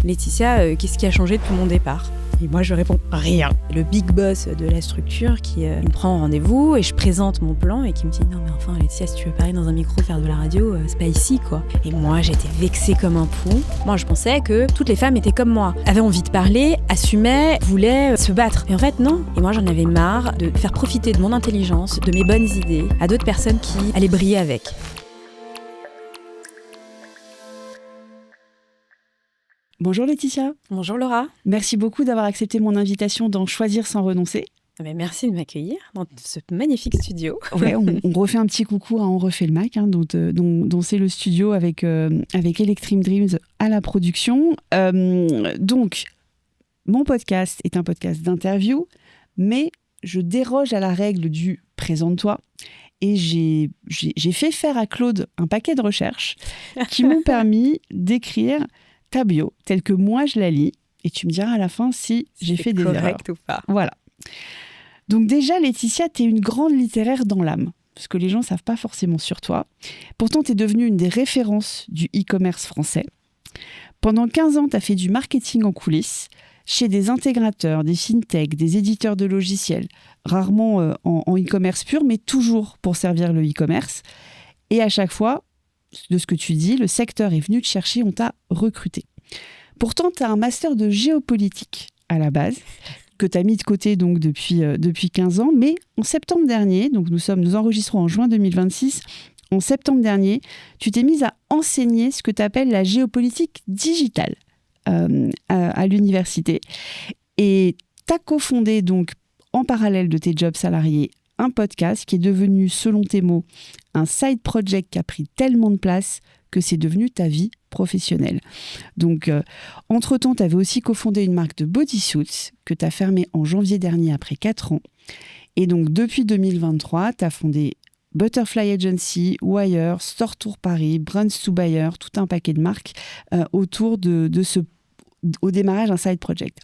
Laetitia, qu'est-ce qui a changé depuis mon départ ? Et moi, je réponds rien. Le big boss de la structure qui me prend rendez-vous et je présente mon plan et qui me dit non, mais enfin, Laetitia, si tu veux parler dans un micro, faire de la radio, c'est pas ici, quoi. Et moi, j'étais vexée comme un pou. Moi, je pensais que toutes les femmes étaient comme moi, avaient envie de parler, assumaient, voulaient se battre. Et en fait, non. Et moi, j'en avais marre de faire profiter de mon intelligence, de mes bonnes idées à d'autres personnes qui allaient briller avec. Bonjour Laetitia. Bonjour Laura. Merci beaucoup d'avoir accepté mon invitation dans Choisir sans renoncer. Merci de m'accueillir dans ce magnifique studio. Ouais, on refait un petit coucou, on refait le Mac, dont c'est le studio avec Electrim Dreams à la production. Donc, mon podcast est un podcast d'interview, mais je déroge à la règle du « présente-toi ». Et j'ai fait faire à Claude un paquet de recherches qui m'ont permis d'écrire ta bio, telle que moi je la lis, et tu me diras à la fin si j'ai fait des erreurs. C'est correct ou pas. Voilà. Donc déjà, Laetitia, t'es une grande littéraire dans l'âme, parce que les gens ne savent pas forcément sur toi. Pourtant, t'es devenue une des références du e-commerce français. Pendant 15 ans, t'as fait du marketing en coulisses, chez des intégrateurs, des fintechs, des éditeurs de logiciels, rarement en e-commerce pur, mais toujours pour servir le e-commerce. Et à chaque fois, de ce que tu dis, le secteur est venu te chercher, on t'a recruté. Pourtant, tu as un master de géopolitique à la base, que tu as mis de côté donc depuis 15 ans, mais en septembre dernier, donc nous enregistrons en juin 2026, en septembre dernier, tu t'es mise à enseigner ce que tu appelles la géopolitique digitale à l'université. Et tu as cofondé donc, en parallèle de tes jobs salariés, un podcast qui est devenu, selon tes mots, un side project qui a pris tellement de place que c'est devenu ta vie professionnelle. Donc, entre-temps, tu avais aussi cofondé une marque de bodysuits que tu as fermée en janvier dernier après 4 ans. Et donc, depuis 2023, tu as fondé Butterfly Agency, Wire, Store Tour Paris, Brands to Buyer, tout un paquet de marques autour au démarrage d'un side project.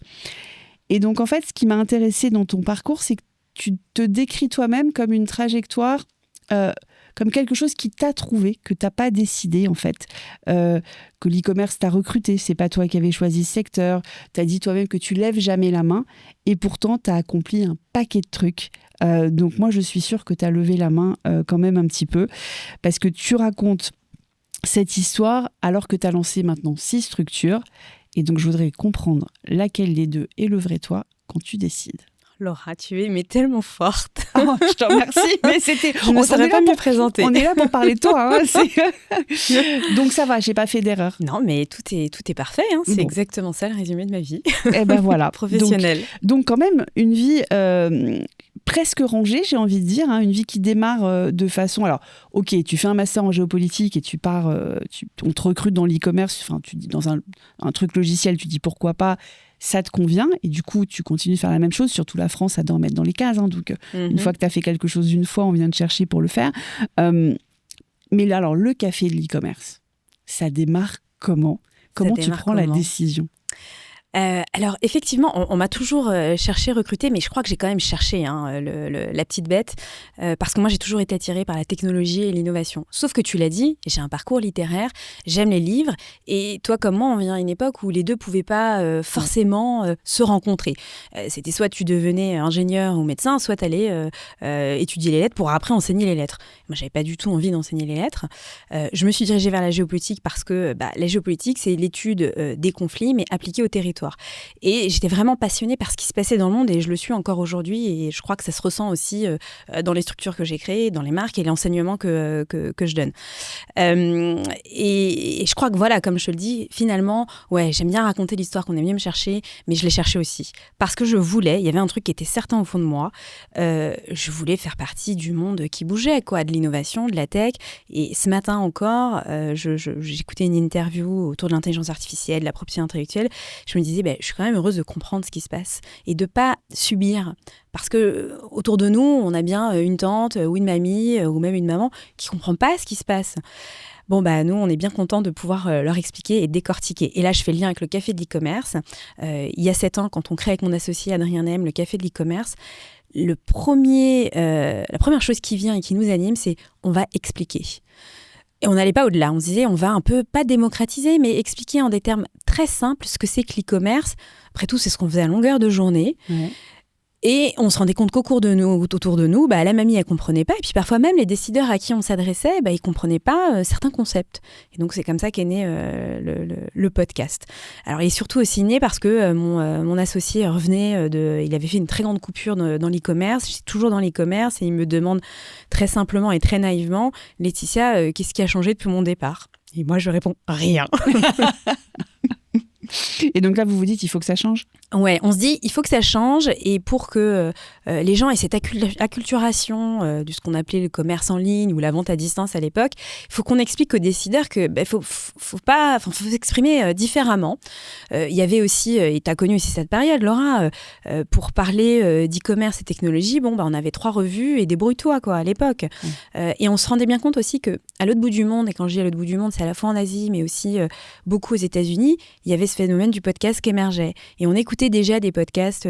Et donc, en fait, ce qui m'a intéressée dans ton parcours, c'est que tu te décris toi-même comme une trajectoire, comme quelque chose qui t'a trouvé, que tu n'as pas décidé en fait, que l'e-commerce t'a recruté, c'est pas toi qui avais choisi ce secteur, tu as dit toi-même que tu lèves jamais la main et pourtant tu as accompli un paquet de trucs. Donc moi je suis sûre que tu as levé la main quand même un petit peu, parce que tu racontes cette histoire alors que tu as lancé maintenant 6 structures et donc je voudrais comprendre laquelle des deux est le vrai toi quand tu décides. Laura, tu es tellement forte. Oh, je te remercie. Mais je ne saurais pas mieux présenter. On est là pour parler de toi. Donc ça va, j'ai pas fait d'erreur. Non, mais tout est parfait. Hein. C'est exactement ça le résumé de ma vie. Et ben voilà. Professionnelle. Donc quand même, une vie presque rangée, j'ai envie de dire. Une vie qui démarre de façon... Alors, ok, tu fais un master en géopolitique et tu pars... on te recrute dans l'e-commerce, enfin, tu dis dans un truc logiciel, tu dis pourquoi pas, ça te convient, et du coup, tu continues de faire la même chose. Surtout la France, ça doit en mettre dans les cases. Donc, une fois que tu as fait quelque chose une fois, on vient te chercher pour le faire. Mais là, alors, le café de l'e-commerce, ça démarre comment ? Comment tu prends la décision ? Alors effectivement, on m'a toujours cherché, recruté, mais je crois que j'ai quand même cherché la petite bête, parce que moi j'ai toujours été attirée par la technologie et l'innovation. Sauf que tu l'as dit, j'ai un parcours littéraire, j'aime les livres, et toi comme moi, on vient à une époque où les deux pouvaient pas forcément se rencontrer. C'était soit tu devenais ingénieur ou médecin, soit tu allais étudier les lettres pour après enseigner les lettres. Moi j'avais pas du tout envie d'enseigner les lettres. Je me suis dirigée vers la géopolitique parce que la géopolitique c'est l'étude des conflits mais appliquée au territoire. Et j'étais vraiment passionnée par ce qui se passait dans le monde et je le suis encore aujourd'hui et je crois que ça se ressent aussi dans les structures que j'ai créées, dans les marques et l'enseignement que je donne. Et je crois que voilà, comme je te le dis, finalement, ouais, j'aime bien raconter l'histoire qu'on est venu me chercher, mais je l'ai cherchée aussi. Parce que il y avait un truc qui était certain au fond de moi, je voulais faire partie du monde qui bougeait, quoi, de l'innovation, de la tech. Et ce matin encore, j'écoutais une interview autour de l'intelligence artificielle, de la propriété intellectuelle. Je me disais, je suis quand même heureuse de comprendre ce qui se passe et de ne pas subir. Parce que autour de nous, on a bien une tante ou une mamie ou même une maman qui ne comprend pas ce qui se passe. Nous, on est bien content de pouvoir leur expliquer et décortiquer. Et là, je fais le lien avec le café de l'e-commerce. Il y a 7 ans, quand on crée avec mon associé Adrien Nem le café de l'e-commerce, la première chose qui vient et qui nous anime, c'est on va expliquer. Et on n'allait pas au-delà. On se disait, on va un peu, pas démocratiser, mais expliquer en des termes très simples ce que c'est que l'e-commerce. Après tout, c'est ce qu'on faisait à longueur de journée. Ouais. Et on se rendait compte autour de nous, la mamie, elle comprenait pas. Et puis parfois même, les décideurs à qui on s'adressait, ils comprenaient pas certains concepts. Et donc, c'est comme ça qu'est né le podcast. Alors, il est surtout aussi né parce que mon associé revenait il avait fait une très grande coupure dans l'e-commerce. J'étais toujours dans l'e-commerce et il me demande très simplement et très naïvement, Laetitia, qu'est-ce qui a changé depuis mon départ ? Et moi, je réponds, rien. Et donc là, vous vous dites, il faut que ça change ? Ouais, on se dit, il faut que ça change, et pour que les gens aient cette acculturation de ce qu'on appelait le commerce en ligne ou la vente à distance à l'époque, il faut qu'on explique aux décideurs que faut s'exprimer différemment. Il y avait aussi, et tu as connu aussi cette période, Laura, pour parler d'e-commerce et technologie, on avait 3 revues et débrouille-toi à l'époque. Et on se rendait bien compte aussi qu'à l'autre bout du monde, et quand je dis à l'autre bout du monde, c'est à la fois en Asie, mais aussi beaucoup aux États-Unis, il y avait ce phénomène du podcast qui émergeait. Et on écoutait déjà des podcasts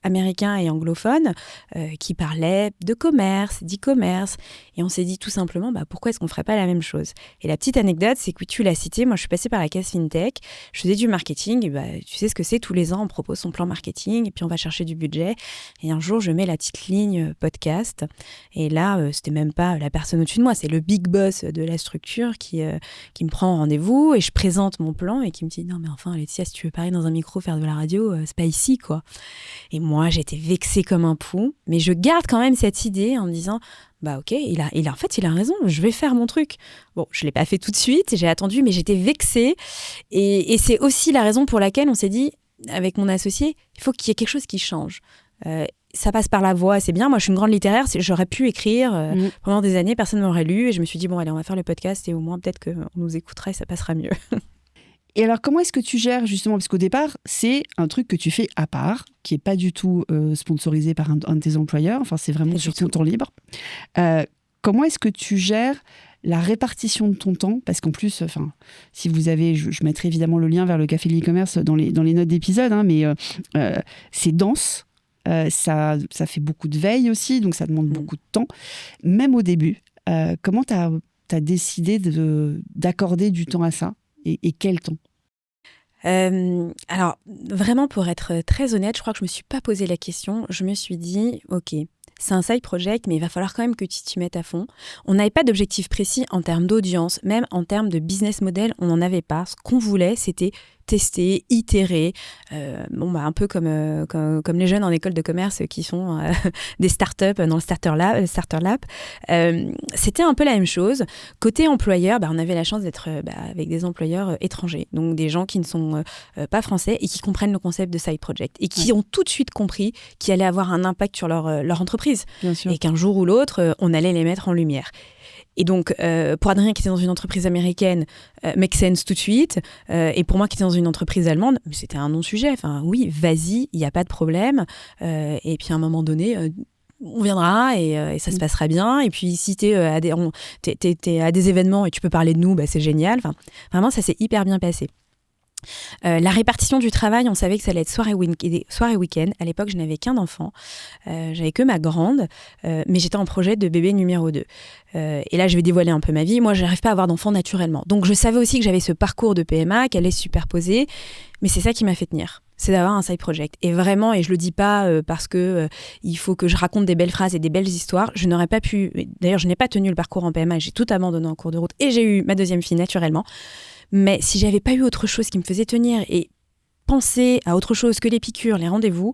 américains et anglophones qui parlaient de commerce, d'e-commerce. Et on s'est dit tout simplement, pourquoi est-ce qu'on ne ferait pas la même chose ? Et la petite anecdote, c'est que tu l'as cité, moi je suis passée par la case FinTech, je faisais du marketing, et tu sais ce que c'est, tous les ans on propose son plan marketing, et puis on va chercher du budget. Et un jour, je mets la petite ligne podcast. Et là, c'était même pas la personne au-dessus de moi, c'est le big boss de la structure qui me prend en rendez-vous, et je présente mon plan, et qui me dit, non mais enfin Laetitia, si tu veux parler dans un micro, faire de la radio, c'est pas ici, quoi. Et moi, j'étais vexée comme un pou, mais je garde quand même cette idée en me disant, ok, il a raison, je vais faire mon truc. Bon, je l'ai pas fait tout de suite, j'ai attendu, mais j'étais vexée. Et c'est aussi la raison pour laquelle on s'est dit, avec mon associé, il faut qu'il y ait quelque chose qui change. Ça passe par la voix, c'est bien. Moi, je suis une grande littéraire, j'aurais pu écrire pendant des années, personne ne m'aurait lu, et je me suis dit, allez, on va faire le podcast, et au moins, peut-être qu'on nous écoutera et ça passera mieux. Et alors, comment est-ce que tu gères justement, parce qu'au départ, c'est un truc que tu fais à part, qui n'est pas du tout sponsorisé par un de tes employeurs, enfin, c'est vraiment sur ton temps libre. Comment est-ce que tu gères la répartition de ton temps ? Parce qu'en plus, si vous avez, je mettrai évidemment le lien vers le Café de l'e-commerce dans les notes d'épisode, mais c'est dense, ça fait beaucoup de veille aussi, donc ça demande beaucoup de temps. Même au début, comment tu as décidé d'accorder du temps à ça ? Et quel temps ? Alors, vraiment, pour être très honnête, je crois que je ne me suis pas posé la question. Je me suis dit, ok, c'est un side project, mais il va falloir quand même que tu t'y mettes à fond. On n'avait pas d'objectif précis en termes d'audience, même en termes de business model, on n'en avait pas. Ce qu'on voulait, c'était tester, itérer, un peu comme les jeunes en école de commerce qui sont des startups dans le Starter Lab. C'était un peu la même chose. Côté employeur, on avait la chance d'être avec des employeurs étrangers, donc des gens qui ne sont pas français et qui comprennent le concept de side project et qui ont tout de suite compris qu'il allait avoir un impact sur leur entreprise. Bien sûr. Et qu'un jour ou l'autre, on allait les mettre en lumière. Et donc, pour Adrien qui était dans une entreprise américaine, make sense tout de suite. Et pour moi qui était dans une entreprise allemande, c'était un non-sujet. Enfin, oui, vas-y, il n'y a pas de problème. Et puis à un moment donné, on viendra et ça se passera bien. Et puis si t'es à des événements et tu peux parler de nous, c'est génial. Enfin, vraiment, ça s'est hyper bien passé. La répartition du travail, on savait que ça allait être soir et week-end. À l'époque, je n'avais qu'un enfant. J'avais que ma grande, mais j'étais en projet de bébé numéro 2. Et là, je vais dévoiler un peu ma vie. Moi, je n'arrive pas à avoir d'enfant naturellement. Donc, je savais aussi que j'avais ce parcours de PMA, qu'elle allait se superposer. Mais c'est ça qui m'a fait tenir. C'est d'avoir un side project. Et vraiment, et je le dis pas parce que il faut que je raconte des belles phrases et des belles histoires, je n'aurais pas pu... D'ailleurs, je n'ai pas tenu le parcours en PMA. J'ai tout abandonné en cours de route. Et j'ai eu ma deuxième fille naturellement. Mais si j'avais pas eu autre chose qui me faisait tenir et penser à autre chose que les piqûres, les rendez-vous,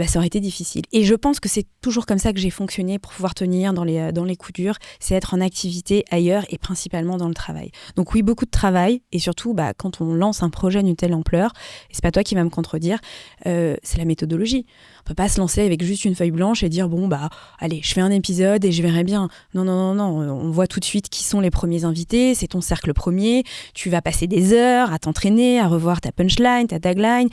ça aurait été difficile. Et je pense que c'est toujours comme ça que j'ai fonctionné pour pouvoir tenir dans les coups durs, c'est être en activité ailleurs et principalement dans le travail. Donc oui, beaucoup de travail et surtout quand on lance un projet d'une telle ampleur, et c'est pas toi qui vas me contredire, c'est la méthodologie. On peut pas se lancer avec juste une feuille blanche et dire allez, je fais un épisode et je verrai bien. Non, on voit tout de suite qui sont les premiers invités, c'est ton cercle premier, tu vas passer des heures à t'entraîner, à revoir ta punchline, ta tagline,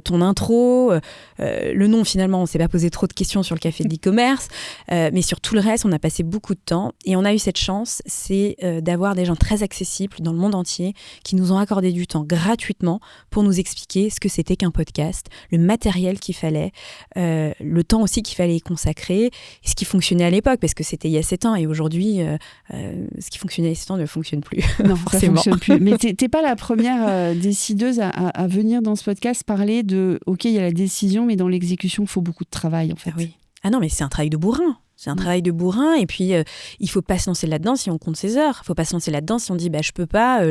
ton intro, le nom non, finalement, on ne s'est pas posé trop de questions sur le café de l'e-commerce, mais sur tout le reste, on a passé beaucoup de temps et on a eu cette chance, c'est d'avoir des gens très accessibles dans le monde entier qui nous ont accordé du temps gratuitement pour nous expliquer ce que c'était qu'un podcast, le matériel qu'il fallait, le temps aussi qu'il fallait y consacrer, et ce qui fonctionnait à l'époque, parce que c'était il y a 7 ans et aujourd'hui, ce qui fonctionnait il y a 7 ans ne fonctionne plus. Non, ça ne fonctionne plus. Mais tu n'es pas la première décideuse à venir dans ce podcast parler de « Ok, il y a la décision, mais dans l'exécution, il faut beaucoup de travail, en fait. » Oui. Ah non, mais c'est un travail de bourrin. C'est un travail de bourrin et puis il faut pas se lancer là-dedans si on compte ses heures. Il faut pas se lancer là-dedans si on dit je peux pas,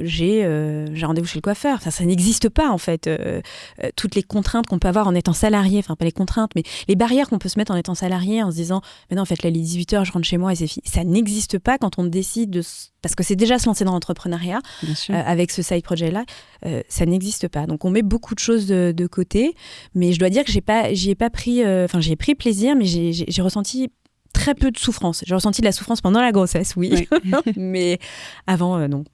j'ai rendez-vous chez le coiffeur. Ça n'existe pas en fait. Toutes les contraintes qu'on peut avoir en étant salarié, enfin pas les contraintes, mais les barrières qu'on peut se mettre en étant salarié en se disant mais non en fait là les 18h je rentre chez moi et c'est fini. Ça n'existe pas quand on décide de... Parce que c'est déjà se lancer dans l'entrepreneuriat avec ce side project-là, ça n'existe pas. Donc on met beaucoup de choses de côté, mais je dois dire que j'y ai pris plaisir, mais j'ai ressenti très peu de souffrance. J'ai ressenti de la souffrance pendant la grossesse, oui. Mais avant, non.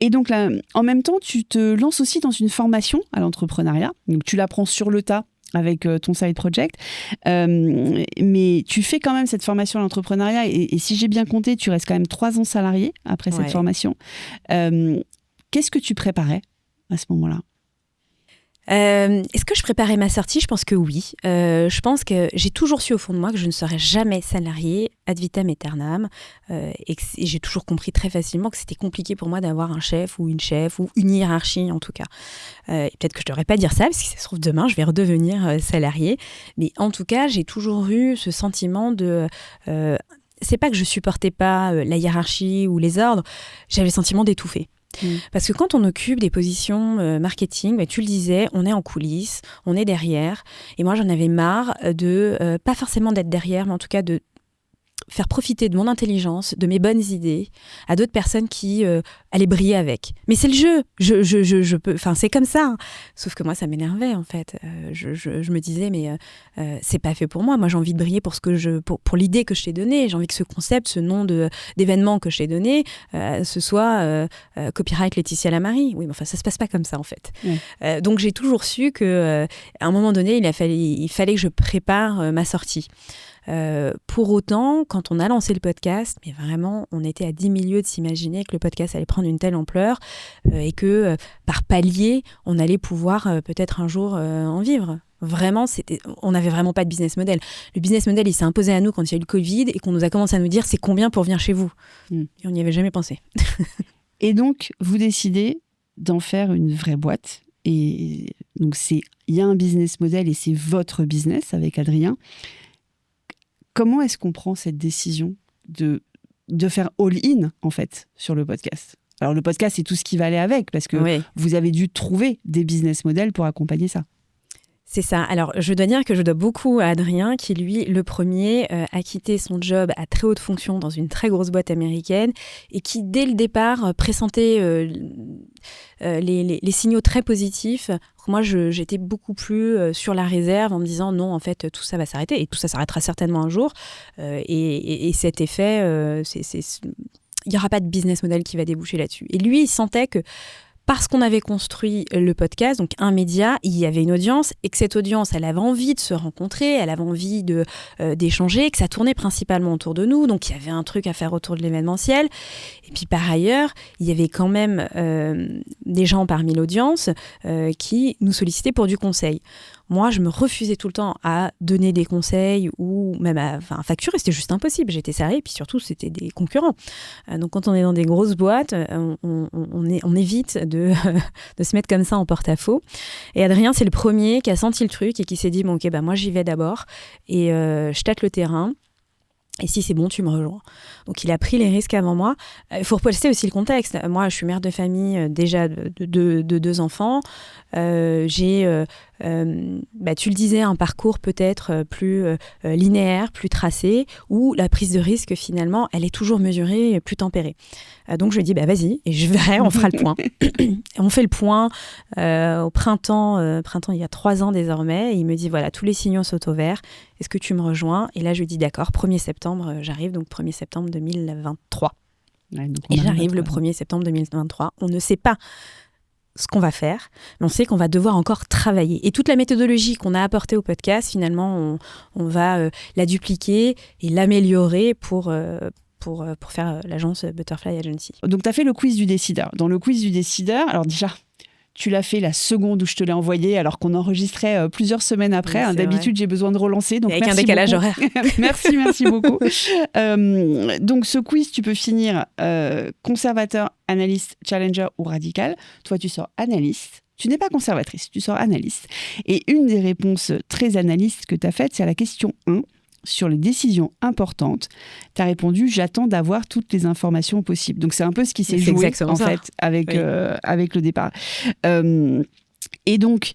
Et donc là, en même temps, tu te lances aussi dans une formation à l'entrepreneuriat. Donc tu l'apprends sur le tas avec ton side project. Mais tu fais quand même cette formation à l'entrepreneuriat et si j'ai bien compté, tu restes quand même 3 ans salarié après cette formation. Qu'est-ce que tu préparais à ce moment-là ? Est-ce que je préparais ma sortie ? Je pense que oui. Je pense que j'ai toujours su au fond de moi que je ne serais jamais salariée ad vitam aeternam et j'ai toujours compris très facilement que c'était compliqué pour moi d'avoir un chef ou une hiérarchie en tout cas. Et peut-être que je ne devrais pas dire ça parce que ça se trouve demain je vais redevenir salariée. Mais en tout cas j'ai toujours eu ce sentiment de... c'est pas que je supportais pas la hiérarchie ou les ordres, j'avais le sentiment d'étouffer. Parce que quand on occupe des positions marketing, tu le disais, on est en coulisses, on est derrière. Et moi, j'en avais marre de, pas forcément d'être derrière, mais en tout cas de faire profiter de mon intelligence, de mes bonnes idées, à d'autres personnes qui allaient briller avec. Mais c'est le jeu, je peux, enfin c'est comme ça. Hein. Sauf que moi, ça m'énervait en fait. Je me disais, mais c'est pas fait pour moi. Moi, j'ai envie de briller pour l'idée que je t'ai donnée. J'ai envie que ce concept, ce nom d'événement que je t'ai donné, ce soit copyright Laetitia Lamarie. Oui, mais enfin, ça se passe pas comme ça en fait. Donc, j'ai toujours su que, à un moment donné, il fallait que je prépare ma sortie. Pour autant, quand on a lancé le podcast, mais vraiment, on était à 10 000 lieues de s'imaginer que le podcast allait prendre une telle ampleur et que par palier, on allait pouvoir peut-être un jour en vivre. Vraiment, on n'avait vraiment pas de business model. Le business model, il s'est imposé à nous quand il y a eu le Covid et qu'on nous a commencé à nous dire c'est combien pour venir chez vous. Et on n'y avait jamais pensé. Et donc, vous décidez d'en faire une vraie boîte. Et donc, il y a un business model et c'est votre business avec Adrien. Comment est-ce qu'on prend cette décision de faire all-in, en fait, sur le podcast ? Alors, le podcast, c'est tout ce qui va aller avec, parce que vous avez dû trouver des business models pour accompagner ça. C'est ça. Alors, je dois dire que je dois beaucoup à Adrien, qui, lui, le premier, a quitté son job à très haute fonction dans une très grosse boîte américaine et qui, dès le départ, pressentait les signaux très positifs. Moi, j'étais beaucoup plus sur la réserve en me disant non, en fait, tout ça va s'arrêter et tout ça s'arrêtera certainement un jour. Et cet effet, il n'y aura pas de business model qui va déboucher là-dessus. Et lui, il sentait que parce qu'on avait construit le podcast, donc un média, il y avait une audience et que cette audience, elle avait envie de se rencontrer, elle avait envie d'échanger, que ça tournait principalement autour de nous. Donc, il y avait un truc à faire autour de l'événementiel. Et puis, par ailleurs, il y avait quand même des gens parmi l'audience qui nous sollicitaient pour du conseil. Moi, je me refusais tout le temps à donner des conseils ou même à facturer. C'était juste impossible. J'étais salariée et puis surtout, c'était des concurrents. Donc, quand on est dans des grosses boîtes, on évite de se mettre comme ça en porte-à-faux. Et Adrien, c'est le premier qui a senti le truc et qui s'est dit, bon, ok, moi, j'y vais d'abord et je tâte le terrain. Et si c'est bon, tu me rejoins. Donc, il a pris les risques avant moi. Il faut reposer aussi le contexte. Moi, je suis mère de famille déjà de 2 enfants. J'ai, tu le disais, un parcours peut-être plus linéaire, plus tracé, où la prise de risque, finalement, elle est toujours mesurée, plus tempérée. Donc, je lui ai dit, vas-y, et je verrai, on fera le point. On fait le point au printemps, il y a 3 ans désormais. Et il me dit, voilà, tous les signaux sont au vert. Est-ce que tu me rejoins ? Et là, je lui dis, d'accord, 1er septembre, j'arrive, donc 1er septembre 2023. Et j'arrive le 1er septembre 2023. On ne sait pas ce qu'on va faire, mais on sait qu'on va devoir encore travailler. Et toute la méthodologie qu'on a apportée au podcast, finalement, on va la dupliquer et l'améliorer pour faire l'agence Butterfly Agency. Donc, tu as fait le quiz du décideur. Dans le quiz du décideur, alors déjà, tu l'as fait la seconde où je te l'ai envoyé, alors qu'on enregistrait plusieurs semaines après. Oui, d'habitude, j'ai besoin de relancer. Donc avec un décalage horaire. merci beaucoup. Donc, ce quiz, tu peux finir conservateur, analyste, challenger ou radical. Toi, tu sors analyste. Tu n'es pas conservatrice, tu sors analyste. Et une des réponses très analystes que tu as faites, c'est à la question 1. Sur les décisions importantes, tu as répondu « J'attends d'avoir toutes les informations possibles ». Donc, c'est un peu ce qui s'est joué, en fait, avec le départ. Et donc,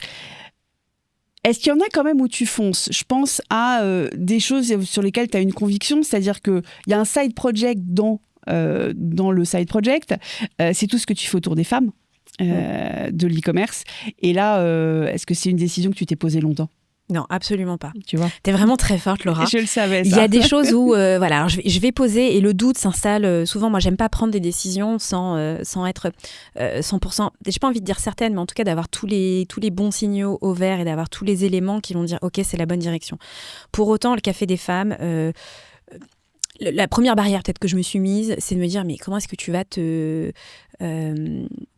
est-ce qu'il y en a quand même où tu fonces ? Je pense à des choses sur lesquelles tu as une conviction, c'est-à-dire qu'il y a un side project dans le side project. C'est tout ce que tu fais autour des femmes, de l'e-commerce. Et là, est-ce que c'est une décision que tu t'es posée longtemps ? Non, absolument pas. Tu vois ? T'es vraiment très forte, Laura. Je le savais, ça. Il y a des choses où, voilà, alors je vais poser et le doute s'installe souvent. Moi, j'aime pas prendre des décisions sans être 100%. J'ai pas envie de dire certaines, mais en tout cas d'avoir tous les bons signaux au vert et d'avoir tous les éléments qui vont dire, ok, c'est la bonne direction. Pour autant, le Café des femmes. La première barrière peut-être que je me suis mise, c'est de me dire mais comment est-ce que tu vas te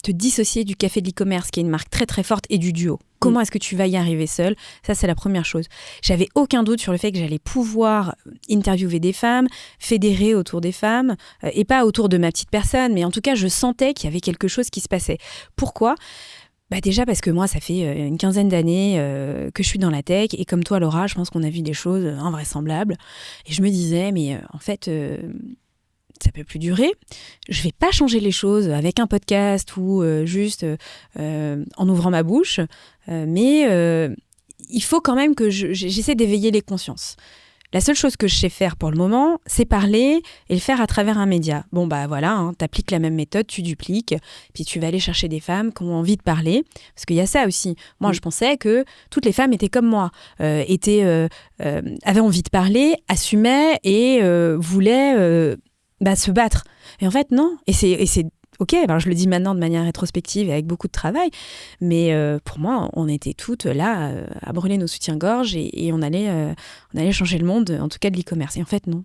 dissocier du café de l'e-commerce qui est une marque très très forte et du duo. Comment est-ce que tu vas y arriver seule ? Ça, c'est la première chose. J'avais aucun doute sur le fait que j'allais pouvoir interviewer des femmes, fédérer autour des femmes, et pas autour de ma petite personne, mais en tout cas, je sentais qu'il y avait quelque chose qui se passait. Pourquoi ? Déjà parce que moi, ça fait une quinzaine d'années que je suis dans la tech et comme toi, Laura, je pense qu'on a vu des choses invraisemblables. Et je me disais, mais en fait, ça peut plus durer. Je vais pas changer les choses avec un podcast ou juste en ouvrant ma bouche. Mais il faut quand même que j'essaie d'éveiller les consciences. La seule chose que je sais faire pour le moment, c'est parler et le faire à travers un média. Bon, voilà, t'appliques la même méthode, tu dupliques, puis tu vas aller chercher des femmes qui ont envie de parler. Parce qu'il y a ça aussi. Moi, je pensais que toutes les femmes étaient comme moi, avaient envie de parler, assumaient et voulaient se battre. Et en fait, non. Et c'est ok, alors je le dis maintenant de manière rétrospective et avec beaucoup de travail, mais pour moi, on était toutes là à brûler nos soutiens-gorge et on allait changer le monde, en tout cas de l'e-commerce. Et en fait, non.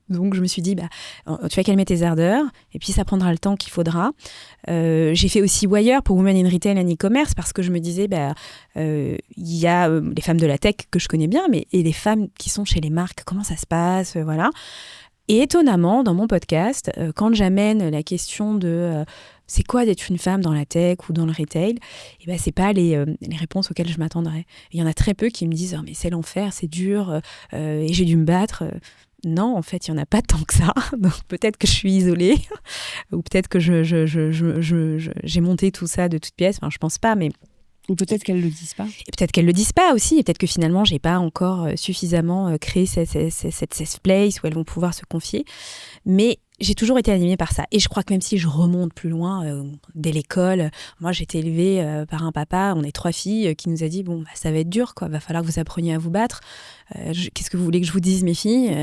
Donc je me suis dit, tu vas calmer tes ardeurs et puis ça prendra le temps qu'il faudra. J'ai fait aussi Wire pour Women in Retail and E-commerce parce que je me disais, il y a les femmes de la tech que je connais bien, et les femmes qui sont chez les marques, comment ça se passe, voilà. Et étonnamment, dans mon podcast, quand j'amène la question de c'est quoi d'être une femme dans la tech ou dans le retail, c'est pas les réponses auxquelles je m'attendrais. Il y en a très peu qui me disent mais c'est l'enfer, c'est dur, et j'ai dû me battre. Non, en fait, il n'y en a pas tant que ça. Donc peut-être que je suis isolée, ou peut-être que j'ai monté tout ça de toutes pièces. Enfin, je pense pas, mais... Ou peut-être qu'elles le disent pas. Et peut-être qu'elles le disent pas aussi. Et peut-être que finalement, j'ai pas encore suffisamment créé cette safe place où elles vont pouvoir se confier. Mais j'ai toujours été animée par ça. Et je crois que même si je remonte plus loin, dès l'école, moi, j'ai été élevée par un papa. On est 3 filles qui nous a dit ça va être dur, quoi. Va falloir que vous appreniez à vous battre. Qu'est-ce que vous voulez que je vous dise, mes filles ?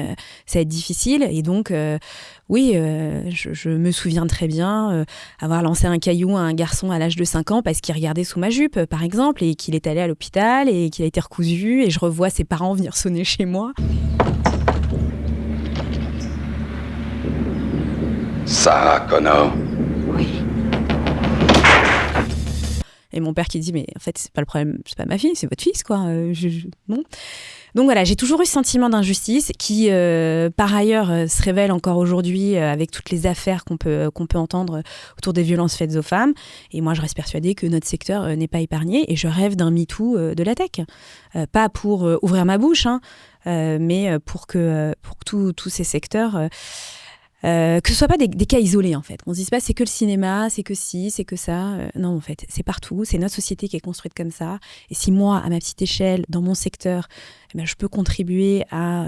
Ça va être difficile. Et donc, oui, je me souviens très bien avoir lancé un caillou à un garçon à l'âge de 5 ans parce qu'il regardait sous ma jupe, par exemple, et qu'il est allé à l'hôpital et qu'il a été recousu. Et je revois ses parents venir sonner chez moi. Sarah Connor. Oui. Et mon père qui dit mais en fait c'est pas le problème, c'est pas ma fille, c'est votre fils quoi. Non. Donc voilà, j'ai toujours eu ce sentiment d'injustice qui par ailleurs se révèle encore aujourd'hui avec toutes les affaires qu'on peut entendre autour des violences faites aux femmes. Et moi je reste persuadée que notre secteur n'est pas épargné et je rêve d'un MeToo de la tech. Pas pour ouvrir ma bouche, mais pour que tous ces secteurs que ce soit pas des cas isolés en fait. On se dise pas c'est que le cinéma, c'est que ci, c'est que ça. Non en fait, c'est partout. C'est notre société qui est construite comme ça. Et si moi, à ma petite échelle, dans mon secteur, je peux contribuer à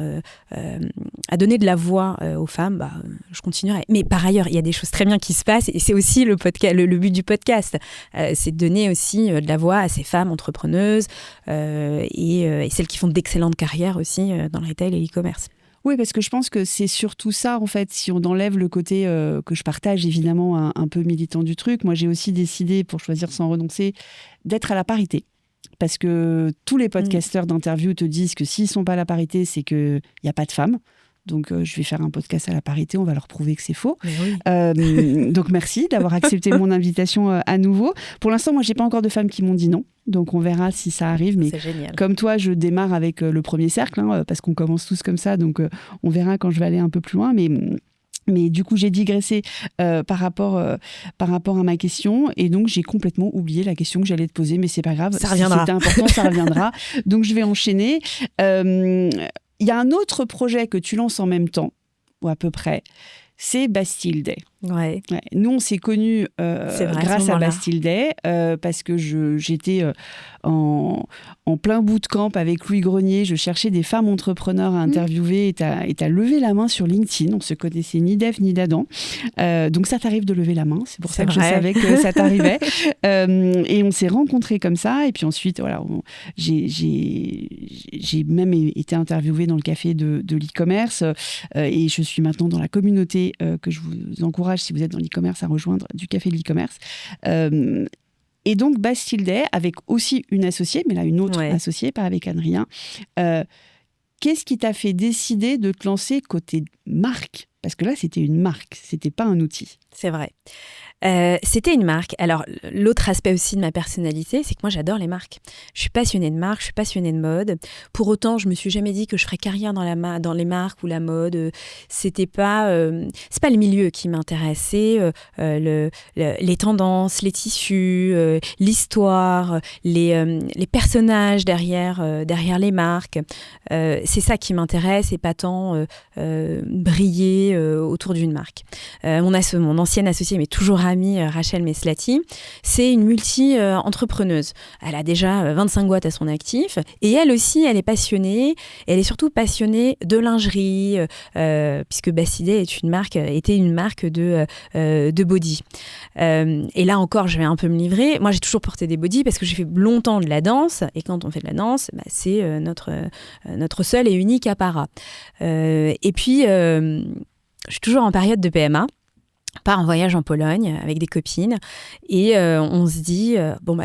donner de la voix aux femmes, je continuerai. Mais par ailleurs, il y a des choses très bien qui se passent et c'est aussi le but du podcast. C'est de donner aussi de la voix à ces femmes entrepreneuses et celles qui font d'excellentes carrières aussi dans le retail et l'e-commerce. Oui, parce que je pense que c'est surtout ça, en fait, si on enlève le côté que je partage, évidemment, un peu militant du truc. Moi, j'ai aussi décidé, pour choisir sans renoncer, d'être à la parité. Parce que tous les podcasteurs d'interview te disent que s'ils ne sont pas à la parité, c'est qu'il n'y a pas de femmes. Donc, je vais faire un podcast à la parité, on va leur prouver que c'est faux. Oui. Donc, merci d'avoir accepté mon invitation à nouveau. Pour l'instant, moi, je n'ai pas encore de femmes qui m'ont dit non. Donc, on verra si ça arrive. Mais c'est génial. Comme toi, je démarre avec le premier cercle, parce qu'on commence tous comme ça. Donc, on verra quand je vais aller un peu plus loin. Mais du coup, j'ai digressé par rapport à ma question. Et donc, j'ai complètement oublié la question que j'allais te poser. Mais c'est pas grave. Ça reviendra. Si c'était important, ça reviendra. Donc, je vais enchaîner. Il y a un autre projet que tu lances en même temps, ou à peu près, c'est Bastille Day. Ouais. Nous, on s'est connus grâce à Bastille Day, parce que j'étais en plein bootcamp avec Louis Grenier. Je cherchais des femmes entrepreneurs à interviewer et t'as levé la main sur LinkedIn. On se connaissait ni d'Ève ni d'Adam. Donc ça t'arrive de lever la main. C'est pour ça que je savais que ça t'arrivait. Et on s'est rencontrés comme ça. Et puis ensuite, voilà, j'ai même été interviewée dans le café de l'e-commerce. Et je suis maintenant dans la communauté que je vous encourage, si vous êtes dans l'e-commerce, à rejoindre, du café de l'e-commerce. Et donc, Bastille Day, avec aussi une associée, mais là, une autre associée, pas avec Anne-Rien. Qu'est-ce qui t'a fait décider de te lancer côté marque ? Parce que là, c'était une marque, c'était pas un outil. C'est vrai. C'était une marque. Alors, l'autre aspect aussi de ma personnalité, c'est que moi, j'adore les marques. Je suis passionnée de marque, je suis passionnée de mode. Pour autant, je me suis jamais dit que je ferais carrière dans les marques ou la mode. C'est pas le milieu qui m'intéresse. C'est les tendances, les tissus, l'histoire, les personnages derrière les marques. C'est ça qui m'intéresse et pas tant briller autour d'une marque. Mon ancienne associée, mais toujours amie, Rachel Meslati, c'est une multi-entrepreneuse. Elle a déjà 25 boîtes à son actif et elle aussi, elle est passionnée. Elle est surtout passionnée de lingerie, puisque Bastille Day était une marque de body. Et là encore, je vais un peu me livrer. Moi, j'ai toujours porté des bodys parce que j'ai fait longtemps de la danse. Et quand on fait de la danse, c'est notre seul et unique apparat. Et puis, je suis toujours en période de PMA. Part en voyage en Pologne avec des copines et on se dit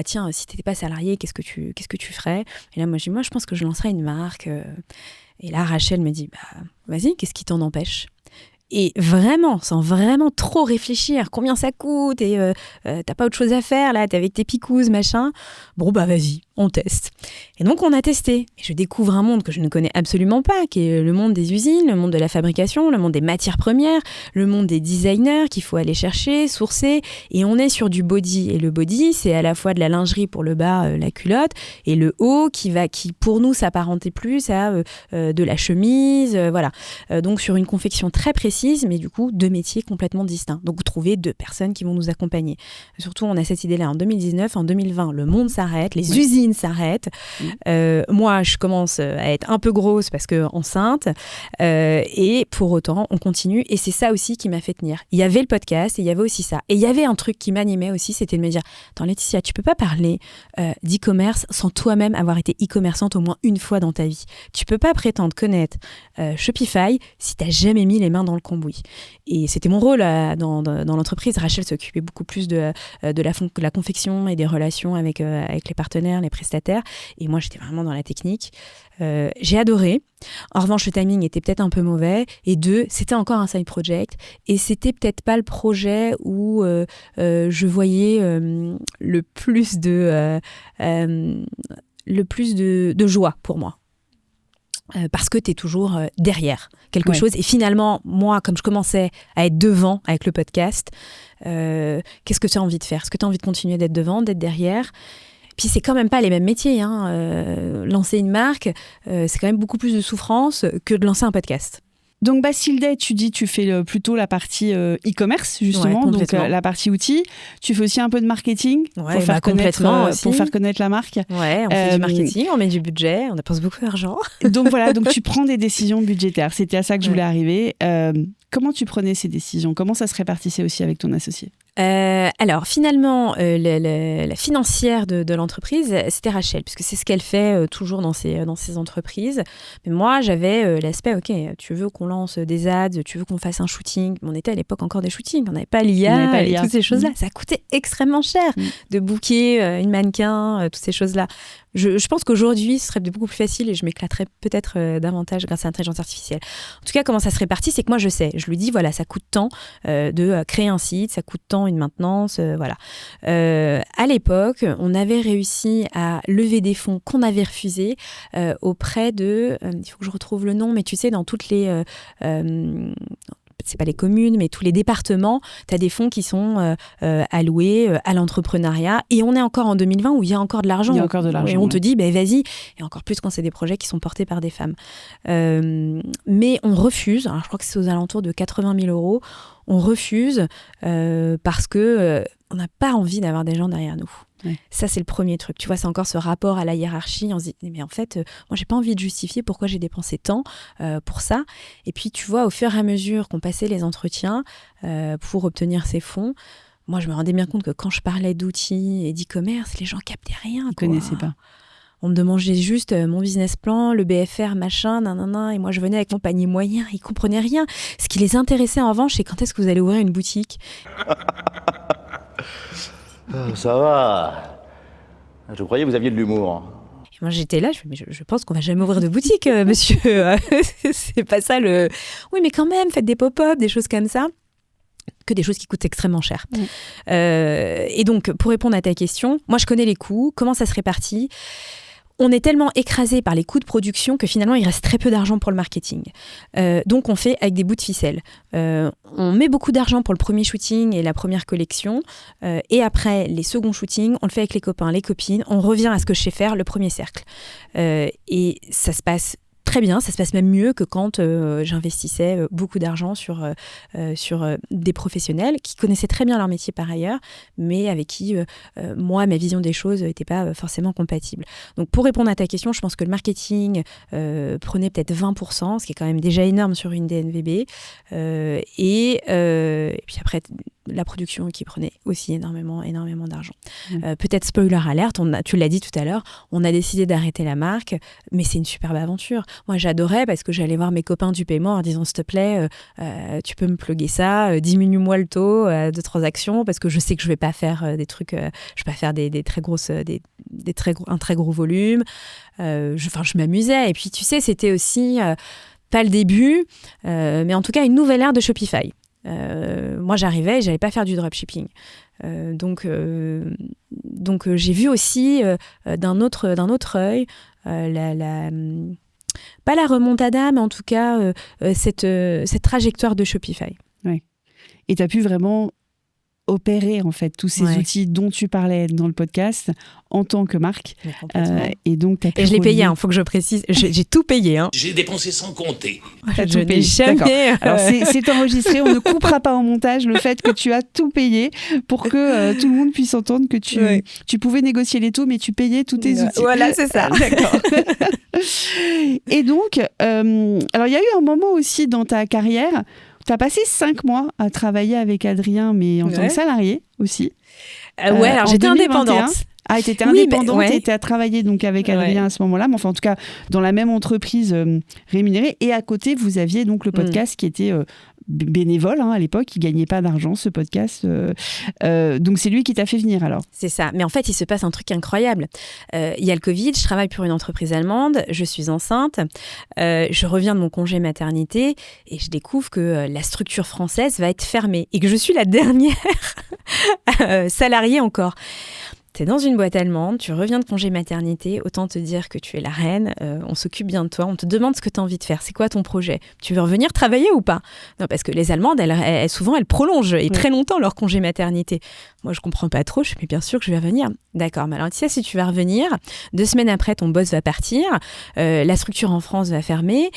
tiens, si t'étais pas salarié, qu'est-ce que tu ferais? Et là moi je dis, je pense que je lancerais une marque. Et là Rachel me dit, vas-y, qu'est-ce qui t'en empêche? Et vraiment, sans vraiment trop réfléchir, combien ça coûte et t'as pas autre chose à faire là, t'es avec tes picouzes, machin. Bon vas-y, on teste. Et donc on a testé. Et je découvre un monde que je ne connais absolument pas, qui est le monde des usines, le monde de la fabrication, le monde des matières premières, le monde des designers qu'il faut aller chercher, sourcer. Et on est sur du body. Et le body, c'est à la fois de la lingerie pour le bas, la culotte, et le haut qui pour nous s'apparentait plus à de la chemise, voilà. Donc sur une confection très précise, mais du coup 2 métiers complètement distincts. Donc vous trouvez 2 personnes qui vont nous accompagner. Surtout on a cette idée-là en 2019, en 2020 le monde s'arrête, les usines s'arrêtent. Moi je commence à être un peu grosse parce que enceinte et pour autant on continue et c'est ça aussi qui m'a fait tenir. Il y avait le podcast et il y avait aussi ça. Et il y avait un truc qui m'animait aussi, c'était de me dire, attends Laetitia, tu peux pas parler d'e-commerce sans toi-même avoir été e-commerçante au moins une fois dans ta vie. Tu peux pas prétendre connaître Shopify si t'as jamais mis les mains dans le cambouis. Et c'était mon rôle dans l'entreprise. Rachel s'occupait beaucoup plus de la confection et des relations avec les partenaires, les prestataires. Et moi, j'étais vraiment dans la technique. J'ai adoré. En revanche, le timing était peut-être un peu mauvais. Et 2, c'était encore un side project. Et c'était peut-être pas le projet où je voyais le plus de joie pour moi. Parce que tu es toujours derrière quelque chose. Et finalement, moi, comme je commençais à être devant avec le podcast, qu'est-ce que tu as envie de faire? Est-ce que tu as envie de continuer d'être devant, d'être derrière? Puis c'est quand même pas les mêmes métiers. Lancer une marque, c'est quand même beaucoup plus de souffrance que de lancer un podcast. Donc Bastille Day, tu dis tu fais plutôt la partie e-commerce justement, donc la partie outils. Tu fais aussi un peu de marketing pour faire connaître la marque. Ouais, on fait du marketing, on met du budget, on dépense beaucoup d'argent. Donc voilà, donc tu prends des décisions budgétaires. C'était à ça que je voulais arriver. Comment tu prenais ces décisions? Comment ça se répartissait aussi avec ton associé? Alors finalement, la financière de l'entreprise, c'était Rachel, puisque c'est ce qu'elle fait toujours dans ses entreprises. Mais moi, j'avais l'aspect, ok, tu veux qu'on lance des ads, tu veux qu'on fasse un shooting. On était à l'époque encore des shootings, on n'avait pas l'IA et toutes ces choses-là. Ça coûtait extrêmement cher de booker une mannequin, toutes ces choses-là. Je pense qu'aujourd'hui, ce serait beaucoup plus facile et je m'éclaterais peut-être davantage grâce à l'intelligence artificielle. En tout cas, comment ça se répartit, c'est que moi, je sais. Je lui dis, voilà, ça coûte tant de créer un site, ça coûte tant une maintenance, voilà. À l'époque, on avait réussi à lever des fonds qu'on avait refusés auprès de... il faut que je retrouve le nom, mais tu sais, dans toutes les... c'est pas les communes, mais tous les départements, tu as des fonds qui sont alloués à l'entrepreneuriat. Et on est encore en 2020 où il y a encore de l'argent. Il y a encore de l'argent. Et on te dit, vas-y. Et encore plus quand c'est des projets qui sont portés par des femmes. Mais on refuse. Alors, je crois que c'est aux alentours de 80 000 €. On refuse parce que on n'a pas envie d'avoir des gens derrière nous. Ouais. Ça, c'est le premier truc. Tu vois, c'est encore ce rapport à la hiérarchie. On se dit, mais en fait, moi, j'ai pas envie de justifier pourquoi j'ai dépensé tant pour ça. Et puis, tu vois, au fur et à mesure qu'on passait les entretiens pour obtenir ces fonds, moi, je me rendais bien compte que quand je parlais d'outils et d'e-commerce, les gens captaient rien. Ils connaissaient pas. On me demandait juste mon business plan, le BFR, machin, nanana, et moi je venais avec mon panier moyen, ils comprenaient rien. Ce qui les intéressait en revanche, c'est quand est-ce que vous allez ouvrir une boutique. Ça va. Je croyais que vous aviez de l'humour. Et moi j'étais là, je pense qu'on va jamais ouvrir de boutique, monsieur. C'est pas ça le... Oui, mais quand même, faites des pop-up, des choses comme ça. Que des choses qui coûtent extrêmement cher. Et donc, pour répondre à ta question, moi je connais les coûts, comment ça se répartit. On est tellement écrasé par les coûts de production que finalement, il reste très peu d'argent pour le marketing. Donc, on fait avec des bouts de ficelle. On met beaucoup d'argent pour le premier shooting et la première collection. Et après, les seconds shootings, on le fait avec les copains, les copines. On revient à ce que je sais faire, le premier cercle. Et ça se passe très bien, ça se passe même mieux que quand j'investissais beaucoup d'argent sur des professionnels qui connaissaient très bien leur métier par ailleurs, mais avec qui, moi, ma vision des choses n'était pas forcément compatible. Donc, pour répondre à ta question, je pense que le marketing prenait peut-être 20%, ce qui est quand même déjà énorme sur une DNVB. Et puis après, la production qui prenait aussi énormément d'argent. Peut-être spoiler alerte, tu l'as dit tout à l'heure, on a décidé d'arrêter la marque, mais c'est une superbe aventure. Moi, j'adorais parce que j'allais voir mes copains du paiement en disant, s'il te plaît, tu peux me plugger ça, diminue-moi le taux de transaction parce que je sais que je vais pas faire des trucs, je vais pas faire des très grosses, un très gros volume. Je m'amusais. Et puis, tu sais, c'était aussi pas le début, mais en tout cas une nouvelle ère de Shopify. Moi, j'arrivais et j'allais pas faire du dropshipping. Donc j'ai vu aussi d'un autre œil pas la remontada, mais en tout cas cette trajectoire de Shopify. Ouais. Et tu as pu vraiment opérer en fait tous ces outils dont tu parlais dans le podcast en tant que marque. Et donc et je l'ai payé, faut que je précise, j'ai tout payé. J'ai dépensé sans compter. Je n'ai jamais... Alors c'est enregistré, on ne coupera pas en montage le fait que tu as tout payé pour que tout le monde puisse entendre que tu pouvais négocier les taux, mais tu payais tous tes outils. Voilà, c'est ça. D'accord. Et donc, alors il y a eu un moment aussi dans ta carrière, tu as passé 5 mois à travailler avec Adrien, mais en tant que salarié aussi. Alors j'étais 2021. Indépendante. Ah, tu étais indépendante et tu as travaillé donc avec Adrien à ce moment-là, mais enfin en tout cas dans la même entreprise rémunérée. Et à côté, vous aviez donc le podcast qui était bénévole à l'époque, il ne gagnait pas d'argent ce podcast. Donc c'est lui qui t'a fait venir alors. C'est ça, mais en fait il se passe un truc incroyable. Il y a le Covid, je travaille pour une entreprise allemande, je suis enceinte, je reviens de mon congé maternité et je découvre que la structure française va être fermée et que je suis la dernière salariée encore. T'es dans une boîte allemande, tu reviens de congé maternité, autant te dire que tu es la reine, on s'occupe bien de toi, on te demande ce que tu as envie de faire, c'est quoi ton projet ? Tu veux revenir travailler ou pas ? Non, parce que les Allemandes, elles souvent, elles prolongent et très longtemps leur congé maternité. Moi, je comprends pas trop, je dis, mais bien sûr que je vais revenir. D'accord, mais alors tu sais, si tu vas revenir, 2 semaines après, ton boss va partir, la structure en France va fermer,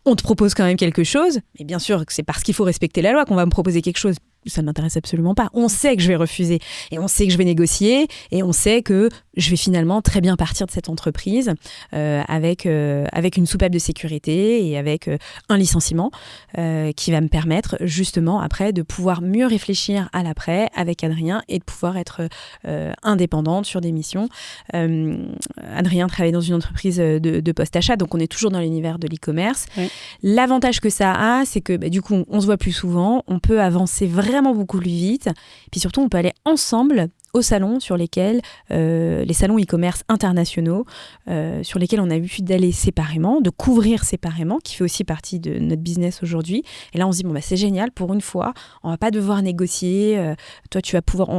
on te propose quand même quelque chose, mais bien sûr que c'est parce qu'il faut respecter la loi qu'on va me proposer quelque chose. ça ne m'intéresse absolument pas. On sait que je vais refuser et on sait que je vais négocier et on sait que je vais finalement très bien partir de cette entreprise avec une soupape de sécurité et avec un licenciement qui va me permettre justement après de pouvoir mieux réfléchir à l'après avec Adrien et de pouvoir être indépendante sur des missions. Adrien travaille dans une entreprise de post-achat, donc on est toujours dans l'univers de l'e-commerce. Ouais. L'avantage que ça a, c'est que du coup, on se voit plus souvent, on peut avancer vraiment beaucoup plus vite, puis surtout, on peut aller ensemble aux salons sur lesquels, les salons e-commerce internationaux, sur lesquels on a l'habitude d'aller séparément, de couvrir séparément, qui fait aussi partie de notre business aujourd'hui. Et là, on se dit, c'est génial, pour une fois, on va pas devoir négocier, toi, tu vas pouvoir...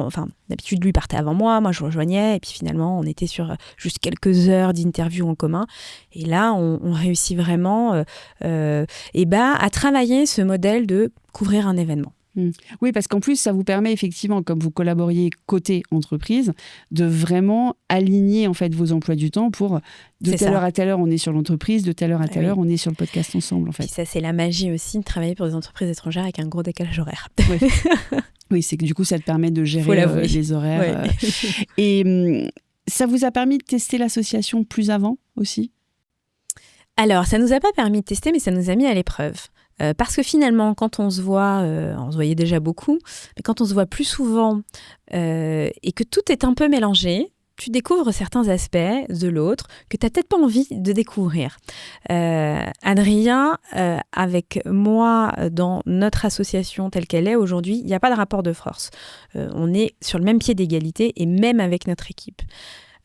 d'habitude, lui partait avant moi je rejoignais, et puis finalement, on était sur juste quelques heures d'interview en commun. Et là, on réussit vraiment à travailler ce modèle de couvrir un événement. Oui, parce qu'en plus, ça vous permet effectivement, comme vous collaboriez côté entreprise, de vraiment aligner en fait vos emplois du temps pour de telle heure à telle heure, on est sur l'entreprise, de telle heure à telle heure, on est sur le podcast ensemble en fait. Puis ça, c'est la magie aussi de travailler pour des entreprises étrangères avec un gros décalage horaire. Ouais. Oui, c'est que du coup, ça te permet de gérer les horaires. Ouais. Et ça vous a permis de tester l'association plus avant aussi ? Alors, ça ne nous a pas permis de tester, mais ça nous a mis à l'épreuve. Parce que finalement, quand on se voit, on se voyait déjà beaucoup, mais quand on se voit plus souvent et que tout est un peu mélangé, tu découvres certains aspects de l'autre que tu n'as peut-être pas envie de découvrir. Adrien, avec moi, dans notre association telle qu'elle est aujourd'hui, il n'y a pas de rapport de force. On est sur le même pied d'égalité et même avec notre équipe.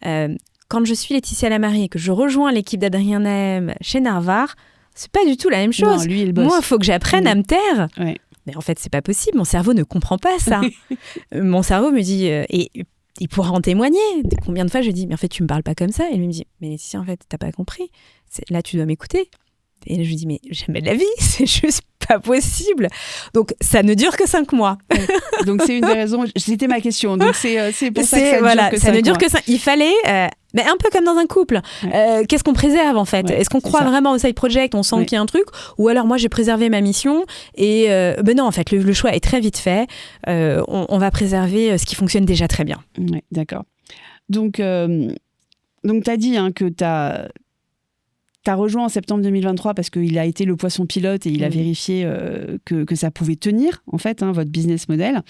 Quand je suis Laetitia Lamary et que je rejoins l'équipe d'Adrien Nahem chez Narvar, c'est pas du tout la même chose. Non, lui, il bosse. Moi, il faut que j'apprenne à me taire. Ouais. Mais en fait, c'est pas possible. Mon cerveau ne comprend pas ça. Mon cerveau me dit, et il pourra en témoigner. Combien de fois je dis, mais en fait, tu me parles pas comme ça. Et lui me dit, mais Laetitia, en fait, t'as pas compris. Là, tu dois m'écouter. Et là, je lui dis, mais jamais de la vie, c'est juste pas possible. Donc, ça ne dure que 5 mois. Ouais. Donc, c'est une des raisons. C'était ma question. Donc, c'est pour ça que ça dure que 5 ça ne dure mois. que 5. Il fallait, mais un peu comme dans un couple. Ouais. Qu'est-ce qu'on préserve en fait ? Ouais, Est-ce qu'on croit vraiment au side project ? On sent qu'il y a un truc ? Ou alors, moi, j'ai préservé ma mission et non, en fait, le choix est très vite fait. On va préserver ce qui fonctionne déjà très bien. Ouais, d'accord. Donc tu as dit que tu as rejoint en septembre 2023 parce qu'il a été le poisson pilote et il a vérifié que ça pouvait tenir, en fait, votre business model.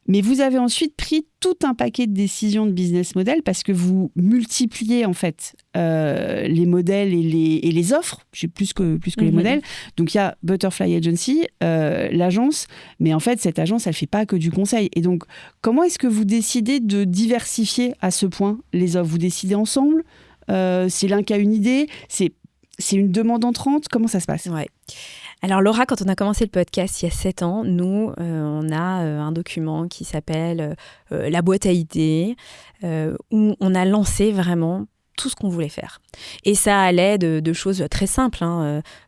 Mais vous avez ensuite pris tout un paquet de décisions de business model parce que vous multipliez, en fait, les modèles et les offres, plus que les modèles. Donc, il y a Butterfly Agency, l'agence, mais en fait, cette agence, elle ne fait pas que du conseil. Et donc, comment est-ce que vous décidez de diversifier à ce point les offres ? Vous décidez ensemble ? C'est l'un qui a une idée ? C'est une demande entrante ? Comment ça se passe ? Ouais. Alors Laura, quand on a commencé le podcast il y a 7 ans, nous, on a un document qui s'appelle La boîte à idées, où on a lancé vraiment tout ce qu'on voulait faire. Et ça allait de choses très simples.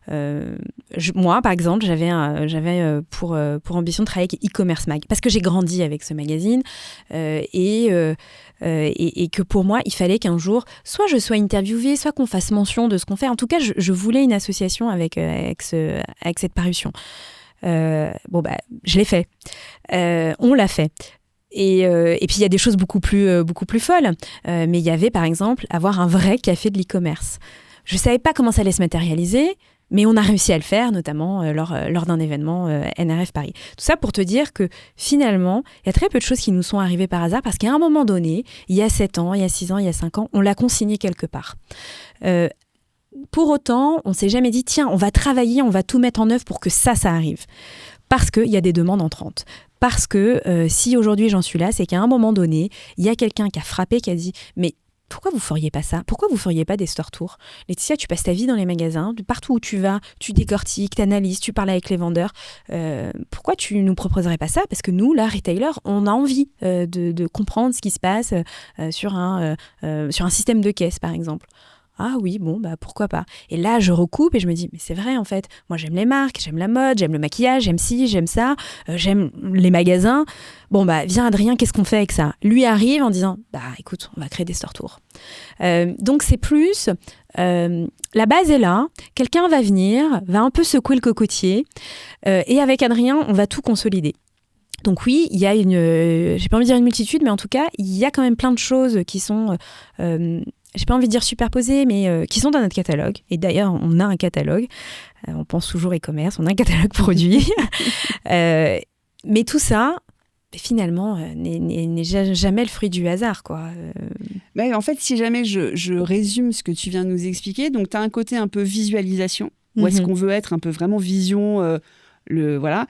Moi, par exemple, j'avais pour ambition de travailler avec e-commerce mag, parce que j'ai grandi avec ce magazine et que pour moi, il fallait qu'un jour, soit je sois interviewée, soit qu'on fasse mention de ce qu'on fait. En tout cas, je voulais une association avec cette parution. Je l'ai fait. On l'a fait. Et puis, il y a des choses beaucoup plus folles. Mais il y avait, par exemple, avoir un vrai café de l'e-commerce. Je ne savais pas comment ça allait se matérialiser, mais on a réussi à le faire, notamment lors d'un événement NRF Paris. Tout ça pour te dire que finalement, il y a très peu de choses qui nous sont arrivées par hasard, parce qu'à un moment donné, il y a 7 ans, il y a 6 ans, il y a 5 ans, on l'a consigné quelque part. Pour autant, on ne s'est jamais dit, tiens, on va travailler, on va tout mettre en œuvre pour que ça arrive. Parce qu'il y a des demandes entrantes. Parce que si aujourd'hui j'en suis là, c'est qu'à un moment donné, il y a quelqu'un qui a frappé, qui a dit « Mais pourquoi vous ne feriez pas ça ? Pourquoi vous ne feriez pas des store tours ? Laetitia, tu passes ta vie dans les magasins, partout où tu vas, tu décortiques, tu analyses, tu parles avec les vendeurs. Pourquoi tu ne nous proposerais pas ça ? Parce que nous, là, retailer, on a envie de comprendre ce qui se passe sur un système de caisse, par exemple. » Ah oui, bon, pourquoi pas. Et là, je recoupe et je me dis, mais c'est vrai en fait, moi j'aime les marques, j'aime la mode, j'aime le maquillage, j'aime ci, j'aime ça, j'aime les magasins. Bon, viens Adrien, qu'est-ce qu'on fait avec ça ? Lui arrive en disant, écoute, on va créer des store tours. Donc c'est plus, la base est là, quelqu'un va venir, va un peu secouer le cocotier, et avec Adrien, on va tout consolider. Donc oui, il y a j'ai pas envie de dire une multitude, mais en tout cas, il y a quand même plein de choses qui sont, j'ai pas envie de dire superposées, mais qui sont dans notre catalogue. Et d'ailleurs, on a un catalogue. On pense toujours e-commerce, on a un catalogue produit. Mais tout ça, finalement, n'est jamais le fruit du hasard, quoi. Mais en fait, si jamais je résume ce que tu viens de nous expliquer, donc tu as un côté un peu visualisation, où est-ce qu'on veut être, un peu vraiment vision, voilà.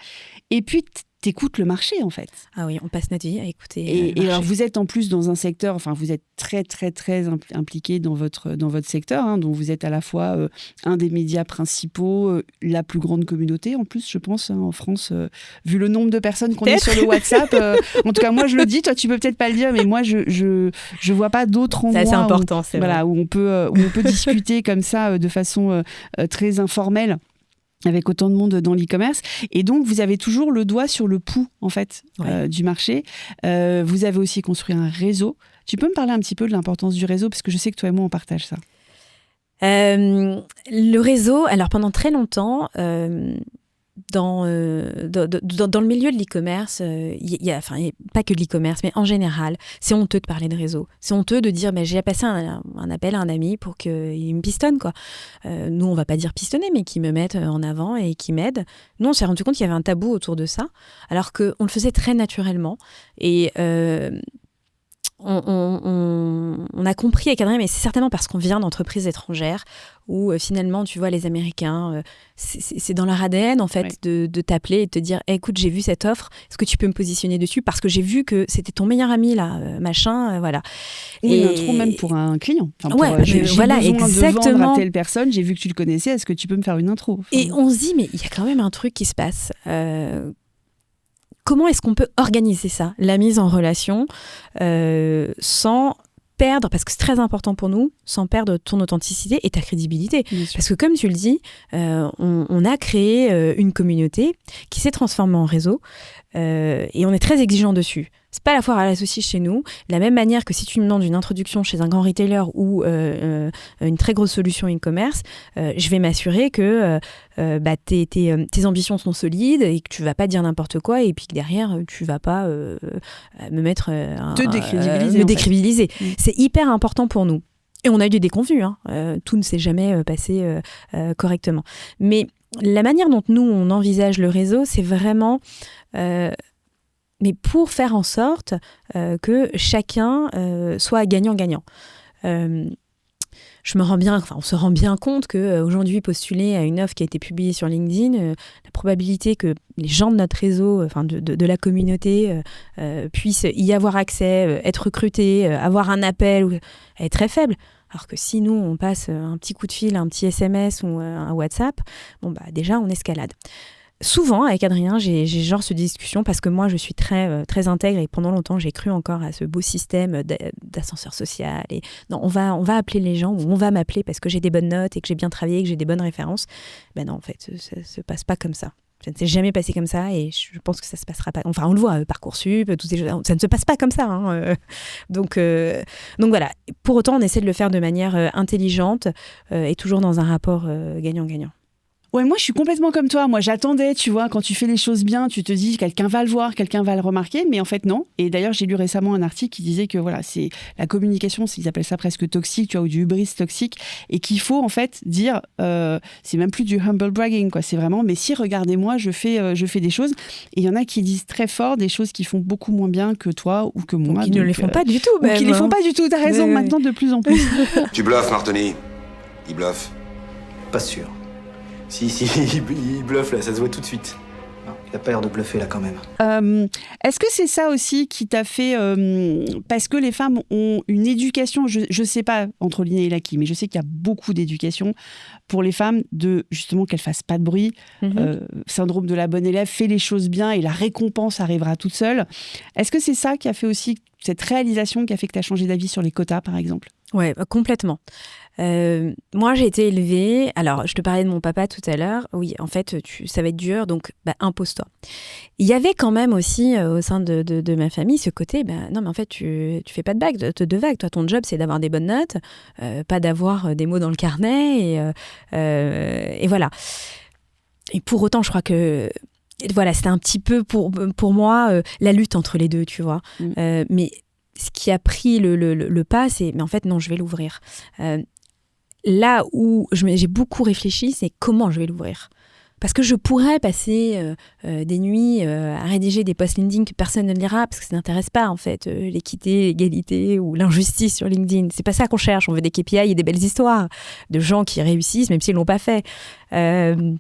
Et puis, t'écoutes le marché, en fait. Ah oui, on passe notre vie à écouter Et alors, vous êtes en plus dans un secteur, enfin, vous êtes très, très, très impliqué dans votre secteur, hein, dont vous êtes à la fois un des médias principaux, la plus grande communauté, en plus, je pense, hein, en France, vu le nombre de personnes qu'on est sur le WhatsApp. En tout cas, moi, je le dis, toi, tu peux peut-être pas le dire, mais moi, je vois pas d'autres endroits. C'est assez important, c'est vrai. Voilà, où on peut discuter comme ça, de façon très informelle, avec autant de monde dans l'e-commerce. Et donc, vous avez toujours le doigt sur le pouls, en fait, du marché. Vous avez aussi construit un réseau. Tu peux me parler un petit peu de l'importance du réseau, parce que je sais que toi et moi, on partage ça. Le réseau, alors pendant très longtemps, dans le milieu de l'e-commerce, il y a pas que de l'e-commerce, mais en général, c'est honteux de parler de réseau. C'est honteux de dire j'ai passé un appel à un ami pour qu'il me pistonne, quoi. Nous, on va pas dire pistonner, mais qu'il me mette en avant et qu'il m'aide. Nous, on s'est rendu compte qu'il y avait un tabou autour de ça, alors qu'on le faisait très naturellement. Et on a compris avec Adrien, mais c'est certainement parce qu'on vient d'entreprises étrangères où finalement, tu vois, les Américains, c'est dans leur ADN, en fait, de t'appeler et de te dire écoute, j'ai vu cette offre, est-ce que tu peux me positionner dessus? Parce que j'ai vu que c'était ton meilleur ami, là, machin, voilà. Ou une intro même pour un client. J'ai besoin exactement. de vendre à telle personne, j'ai vu que tu le connaissais, est-ce que tu peux me faire une intro? Et on se dit, mais il y a quand même un truc qui se passe. Comment est-ce qu'on peut organiser ça, la mise en relation, sans perdre, parce que c'est très important pour nous, sans perdre ton authenticité et ta crédibilité. Parce que comme tu le dis, on a créé une communauté qui s'est transformée en réseau et on est très exigeant dessus. C'est pas la foire à la saucisse chez nous. De la même manière que si tu me demandes une introduction chez un grand retailer ou une très grosse solution e-commerce, je vais m'assurer que tes ambitions sont solides et que tu vas pas dire n'importe quoi et puis que derrière, tu vas pas me mettre... me décrédibiliser. C'est hyper important pour nous. Et on a eu des déconvenues. Tout ne s'est jamais passé correctement. Mais la manière dont nous, on envisage le réseau, c'est vraiment... mais pour faire en sorte que chacun soit gagnant-gagnant. On se rend bien compte qu'aujourd'hui, postuler à une offre qui a été publiée sur LinkedIn, la probabilité que les gens de notre réseau, de la communauté, puissent y avoir accès, être recrutés, avoir un appel, est très faible. Alors que si nous, on passe un petit coup de fil, un petit SMS ou un WhatsApp, déjà, on escalade. Souvent, avec Adrien, j'ai genre cette discussion parce que moi, je suis très, très intègre et pendant longtemps, j'ai cru encore à ce beau système d'ascenseur social. Et non, on va appeler les gens ou on va m'appeler parce que j'ai des bonnes notes et que j'ai bien travaillé, que j'ai des bonnes références. Ben non, en fait, ça ne se passe pas comme ça. Ça ne s'est jamais passé comme ça et je pense que ça ne se passera pas. Enfin, on le voit, Parcoursup, toutes ces choses, ça ne se passe pas comme ça. Donc voilà. Pour autant, on essaie de le faire de manière intelligente et toujours dans un rapport gagnant-gagnant. Ouais, moi, je suis complètement comme toi. Moi, j'attendais, tu vois, quand tu fais les choses bien, tu te dis quelqu'un va le voir, quelqu'un va le remarquer, mais en fait, non. Et d'ailleurs, j'ai lu récemment un article qui disait que voilà, c'est la communication, ils appellent ça presque toxique, tu vois, ou du hubris toxique, et qu'il faut en fait dire, c'est même plus du humble bragging, quoi. C'est vraiment, mais si, regardez-moi, je fais des choses. Et il y en a qui disent très fort des choses qui font beaucoup moins bien que toi ou que moi. Ils ne les font pas du tout, même. Ils les font pas du tout. T'as raison, maintenant de plus en plus. Tu bluffes, Martoni. Il bluffe. Pas sûr. Si, il bluffe là, ça se voit tout de suite. Non, il a pas l'air de bluffer là quand même. Est-ce que c'est ça aussi qui t'a fait... parce que les femmes ont une éducation, je sais pas entre l'inné et l'acquis, mais je sais qu'il y a beaucoup d'éducation pour les femmes de justement qu'elles fassent pas de bruit. Syndrome de la bonne élève, fais les choses bien et la récompense arrivera toute seule. Est-ce que c'est ça qui a fait aussi cette réalisation qui a fait que tu as changé d'avis sur les quotas, par exemple? Ouais, complètement. Moi, j'ai été élevée... Alors, je te parlais de mon papa tout à l'heure. Oui, en fait, ça va être dur, donc impose-toi. Il y avait quand même aussi, au sein de ma famille, ce côté, non, mais en fait, tu fais pas de vagues. Toi, ton job, c'est d'avoir des bonnes notes, pas d'avoir des mots dans le carnet, et voilà. Et pour autant, je crois que voilà, c'était un petit peu pour moi la lutte entre les deux, tu vois. Mais ce qui a pris le pas, c'est mais en fait non, je vais l'ouvrir. Là où j'ai beaucoup réfléchi, c'est comment je vais l'ouvrir. Parce que je pourrais passer des nuits à rédiger des posts LinkedIn que personne ne lira parce que ça n'intéresse pas en fait l'équité, l'égalité ou l'injustice sur LinkedIn. C'est pas ça qu'on cherche. On veut des KPI et des belles histoires de gens qui réussissent même s'ils l'ont pas fait. Je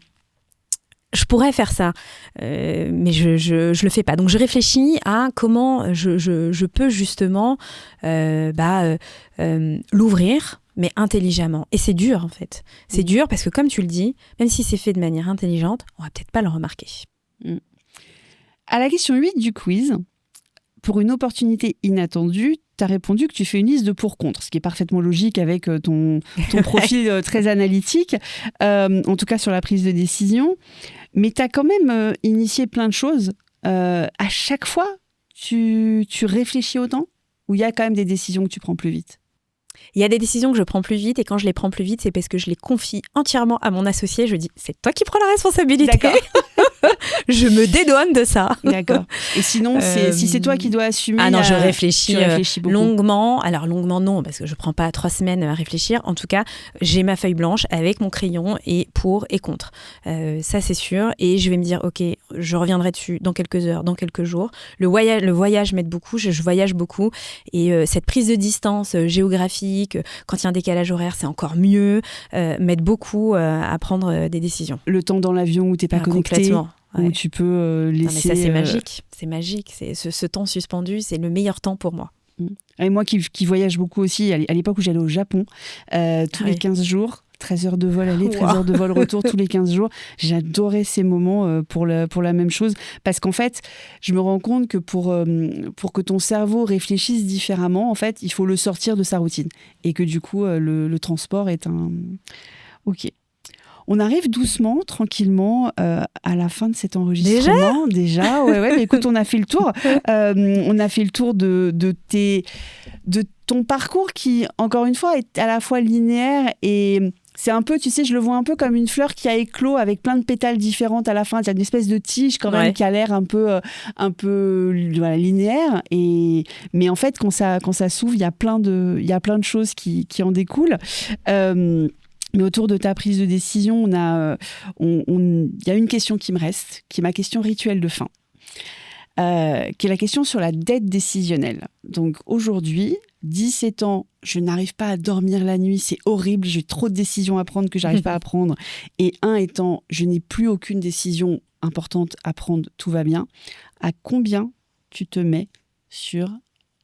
pourrais faire ça, mais je le fais pas. Donc je réfléchis à comment je peux justement l'ouvrir, mais intelligemment. Et c'est dur en fait. C'est dur parce que comme tu le dis, même si c'est fait de manière intelligente, on va peut-être pas le remarquer. À la question 8 du quiz, pour une opportunité inattendue, tu as répondu que tu fais une liste de pour-contre, ce qui est parfaitement logique avec ton profil très analytique, en tout cas sur la prise de décision. Mais tu as quand même initié plein de choses. À chaque fois, tu réfléchis autant ou il y a quand même des décisions que tu prends plus vite? Il y a des décisions que je prends plus vite et quand je les prends plus vite, c'est parce que je les confie entièrement à mon associé. Je dis, c'est toi qui prends la responsabilité. D'accord. Je me dédouane de ça. D'accord. Et sinon, si c'est toi qui dois assumer... Ah non, je réfléchis beaucoup. longuement. Alors longuement, non, parce que je ne prends pas 3 semaines à réfléchir. En tout cas, j'ai ma feuille blanche avec mon crayon et pour et contre. Ça, c'est sûr. Et je vais me dire, OK, je reviendrai dessus dans quelques heures, dans quelques jours. Le voyage m'aide beaucoup. Je voyage beaucoup. Et cette prise de distance géographique, quand il y a un décalage horaire, c'est encore mieux, m'aide beaucoup à prendre des décisions. Le temps dans l'avion où tu n'es pas connecté. Complètement. Où tu peux laisser... Non, mais ça, c'est magique. C'est magique. Ce temps suspendu, c'est le meilleur temps pour moi. Et moi qui voyage beaucoup aussi, à l'époque où j'allais au Japon, tous les 15 jours, 13 heures de vol aller, 13 heures de vol retour tous les 15 jours, j'adorais ces moments pour la même chose. Parce qu'en fait, je me rends compte que pour que ton cerveau réfléchisse différemment, en fait, il faut le sortir de sa routine. Et que du coup, le transport est un... OK. On arrive doucement, tranquillement, à la fin de cet enregistrement. Déjà, ouais. Mais écoute, on a fait le tour. On a fait le tour de ton parcours qui, encore une fois, est à la fois linéaire et c'est un peu, tu sais, je le vois un peu comme une fleur qui a éclos avec plein de pétales différentes à la fin. Il y a une espèce de tige quand même qui a l'air un peu voilà, linéaire. Mais en fait, quand ça s'ouvre, il y a plein de choses qui en découlent. Mais autour de ta prise de décision, il y a une question qui me reste, qui est ma question rituelle de fin, qui est la question sur la dette décisionnelle. Donc aujourd'hui, 17 ans, je n'arrive pas à dormir la nuit, c'est horrible, j'ai trop de décisions à prendre que j'arrive pas à prendre. Et 1 étant, je n'ai plus aucune décision importante à prendre, tout va bien. À combien tu te mets sur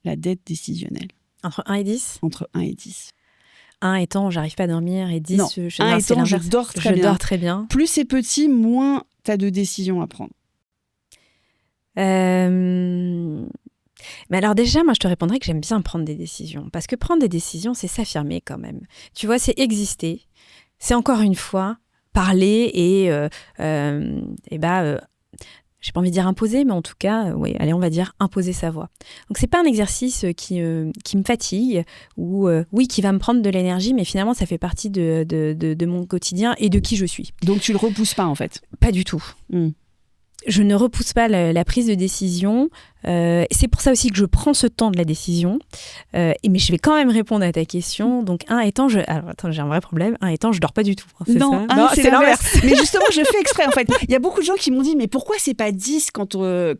la dette décisionnelle? Entre 1 et 10 ? Entre 1 et 10. 1 étant, j'arrive pas à dormir, et 10, non, 1 étant, je dors très bien. Plus c'est petit, moins tu as de décisions à prendre. Mais alors déjà, moi, je te répondrais que j'aime bien prendre des décisions. Parce que prendre des décisions, c'est s'affirmer quand même. Tu vois, c'est exister. C'est encore une fois parler et j'ai pas envie de dire imposer, mais en tout cas, oui, allez, on va dire imposer sa voix. Donc, c'est pas un exercice qui me fatigue ou qui va me prendre de l'énergie, mais finalement, ça fait partie de mon quotidien et de qui je suis. Donc, tu le repousses pas, en fait? Pas du tout. Je ne repousse pas la prise de décision. C'est pour ça aussi que je prends ce temps de la décision. Mais je vais quand même répondre à ta question. Donc, 1 étant, alors attends, j'ai un vrai problème. 1 étant, je dors pas du tout. Hein, non, c'est l'inverse. Mais justement, je fais exprès, en fait. Il y a beaucoup de gens qui m'ont dit, mais pourquoi c'est pas 10 quand on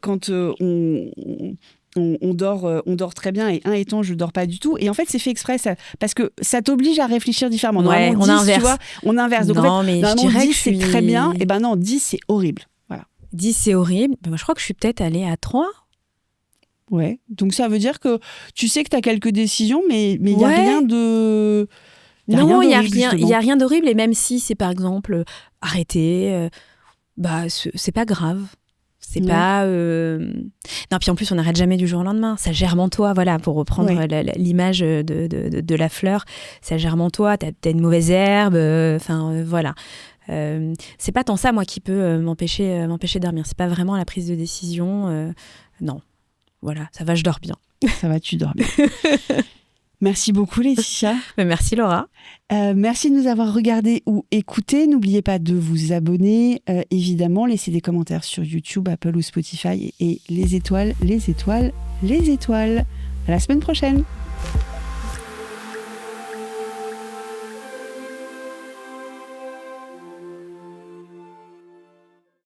dort très bien, et 1 étant, je dors pas du tout. Et en fait, c'est fait exprès, ça, parce que ça t'oblige à réfléchir différemment. Ouais, on inverse. Tu vois, on inverse. Donc, non, en fait, mais je dirais 10, c'est très bien. Et ben non, 10, c'est horrible. 10, c'est horrible. Moi, je crois que je suis peut-être allée à 3. Ouais. Donc, ça veut dire que tu sais que tu as quelques décisions, mais il n'y a rien de... Non, il n'y a rien d'horrible. Et même si c'est, par exemple, arrêter, c'est pas grave. C'est pas... Non, puis en plus, on n'arrête jamais du jour au lendemain. Ça germe en toi, voilà, pour reprendre l'image de la fleur. Ça germe en toi, t'as une mauvaise herbe, voilà. C'est pas tant ça, moi, qui peut m'empêcher de dormir. C'est pas vraiment la prise de décision. Non. Voilà, ça va, je dors bien. Ça va, tu dors bien. Merci beaucoup Laetitia. Merci Laura. Merci de nous avoir regardés ou écoutés. N'oubliez pas de vous abonner. Évidemment, laissez des commentaires sur YouTube, Apple ou Spotify. Et les étoiles, les étoiles, les étoiles. À la semaine prochaine.